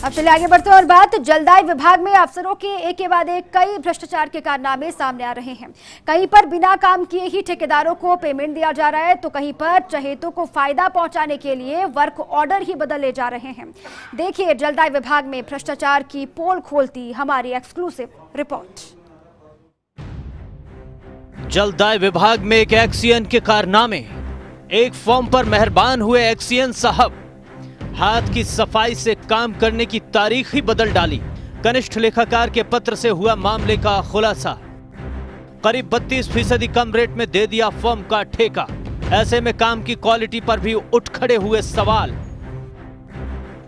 अब चलिए आगे बढ़ते हैं और बात जलदाय विभाग में अफसरों के एक के बाद एक कई भ्रष्टाचार के कारनामे सामने आ रहे हैं। कहीं पर बिना काम किए ही ठेकेदारों को पेमेंट दिया जा रहा है, तो कहीं पर चहेतों को फायदा पहुंचाने के लिए वर्क ऑर्डर ही बदले जा रहे हैं। देखिए जलदाय विभाग में भ्रष्टाचार की पोल खोलती हमारी एक्सक्लूसिव रिपोर्ट। जलदाय विभाग में एक एक्सीएन के कारनामे। एक फॉर्म पर मेहरबान हुए एक्सीएन साहब, हाथ की सफाई से काम करने की तारीख ही बदल डाली। कनिष्ठ लेखाकार के पत्र से हुआ मामले का खुलासा। करीब 32% कम रेट में दे दिया फर्म का ठेका। ऐसे में काम की क्वालिटी पर भी उठ खड़े हुए सवाल।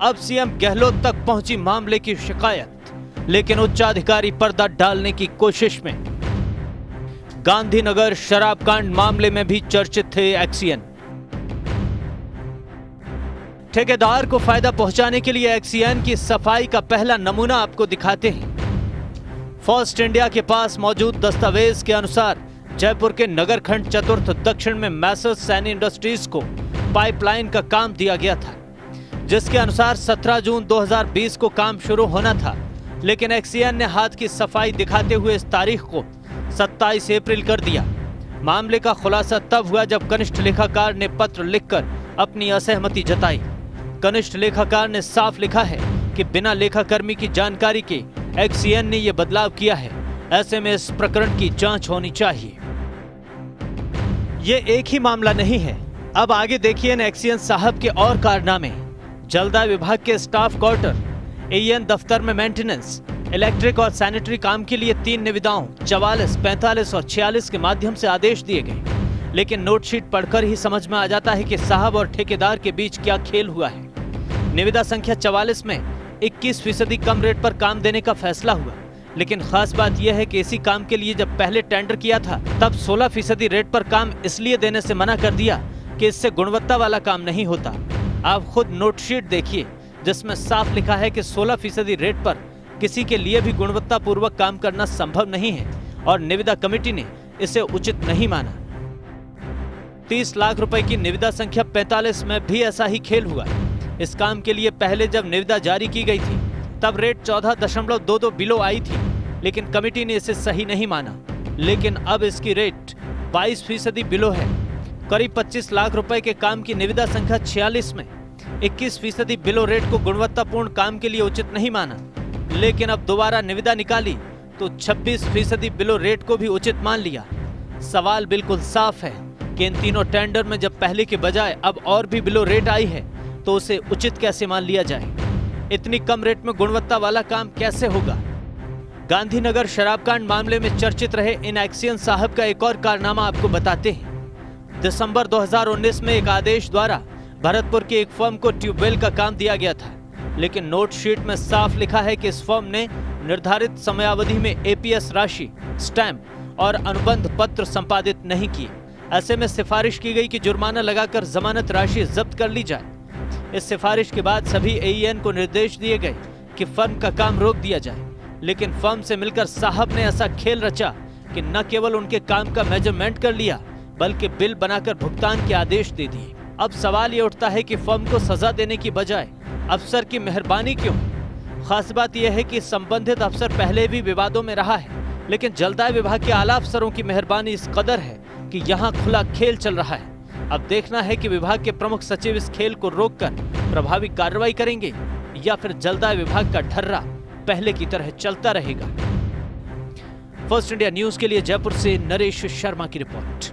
अब सीएम गहलोत तक पहुंची मामले की शिकायत, लेकिन उच्चाधिकारी पर्दा डालने की कोशिश में। गांधीनगर शराब कांड मामले में भी चर्चित थे एक्सीएन। ठेकेदार को फायदा पहुंचाने के लिए एक्सीएन की सफाई का पहला नमूना आपको दिखाते हैं। फर्स्ट इंडिया के पास मौजूद दस्तावेज के अनुसार जयपुर के नगर खंड चतुर्थ दक्षिण में मैसर्स सैनी इंडस्ट्रीज को पाइपलाइन का काम दिया गया था, जिसके अनुसार 17 जून 2020 को काम शुरू होना था। लेकिन एक्सीएन ने हाथ की सफाई दिखाते हुए इस तारीख को 27 अप्रैल कर दिया। मामले का खुलासा तब हुआ जब कनिष्ठ लेखाकार ने पत्र लिखकर अपनी असहमति जताई। कनिष्ठ लेखाकार ने साफ लिखा है कि बिना लेखाकर्मी की जानकारी के एक्सीएन ने यह बदलाव किया है। ऐसे में इस प्रकरण की जांच होनी चाहिए। ये एक ही मामला नहीं है। अब आगे देखिए इन एक्सीएन साहब के और कारनामे। जलदाय विभाग के स्टाफ क्वार्टर, एईएन दफ्तर में मेंटेनेंस, इलेक्ट्रिक और सैनिटरी काम के लिए 3 निविदाओं 44, 45 और 46 के माध्यम से आदेश दिए गए। लेकिन नोटशीट पढ़कर ही समझ में आ जाता है कि साहब और ठेकेदार के बीच क्या खेल हुआ है। निविदा संख्या 44 में 21% कम रेट पर काम देने का फैसला हुआ। लेकिन खास बात यह है कि इसी काम के लिए जब पहले टेंडर किया था तब 16% रेट पर काम इसलिए देने से मना कर दिया कि इससे गुणवत्ता वाला काम नहीं होता। आप खुद नोटशीट देखिए, जिसमें साफ लिखा है कि 16% रेट पर किसी के लिए भी गुणवत्तापूर्वक काम करना संभव नहीं है और निविदा कमेटी ने इसे उचित नहीं माना। 30 लाख रुपए की निविदा संख्या 45 में भी ऐसा ही खेल हुआ। इस काम के लिए पहले जब निविदा जारी की गई थी तब रेट 14.22 बिलो आई थी, लेकिन कमेटी ने इसे सही नहीं माना। लेकिन अब इसकी रेट 22% बिलो है। करीब 25 लाख रुपए के काम की निविदा संख्या 46 में 21% बिलो रेट को गुणवत्तापूर्ण काम के लिए उचित नहीं माना। लेकिन अब दोबारा निविदा निकाली तो 26% बिलो रेट को भी उचित मान लिया। सवाल बिल्कुल साफ है कि इन तीनों टेंडर में जब पहले के बजाय अब और भी बिलो रेट आई है तो उसे उचित कैसे मान लिया जाए? इतनी कम रेट में गुणवत्ता वाला काम कैसे होगा? गांधीनगर शराब कांड मामले में चर्चित रहे इन एक्सीएन साहब का एक और कारनामा आपको बताते हैं। दिसंबर 2019 में एक आदेश द्वारा भरतपुर की एक फर्म को ट्यूबवेल का काम दिया गया था, लेकिन नोटशीट में साफ लिखा है कि इस फर्म ने निर्धारित समयावधि में एपीएस राशि, स्टैंप और अनुबंध पत्र संपादित नहीं किए। ऐसे में सिफारिश की गई कि जुर्माना लगाकर जमानत राशि जब्त कर ली जाए। इस सिफारिश के बाद सभी एईएन को निर्देश दिए गए कि फर्म का काम रोक दिया जाए, लेकिन फर्म से मिलकर साहब ने ऐसा खेल रचा कि न केवल उनके काम का मेजरमेंट कर लिया बल्कि बिल बनाकर भुगतान के आदेश दे दिए। अब सवाल ये उठता है कि फर्म को सजा देने की बजाय अफसर की मेहरबानी क्यों? खास बात यह है कि संबंधित अफसर पहले भी विवादों में रहा है, लेकिन जलदाय विभाग के आला अफसरों की मेहरबानी इस कदर है कि यहाँ खुला खेल चल रहा है। अब देखना है कि विभाग के प्रमुख सचिव इस खेल को रोककर प्रभावी कार्रवाई करेंगे या फिर जलदाय विभाग का ढर्रा पहले की तरह चलता रहेगा। फर्स्ट इंडिया न्यूज के लिए जयपुर से नरेश शर्मा की रिपोर्ट।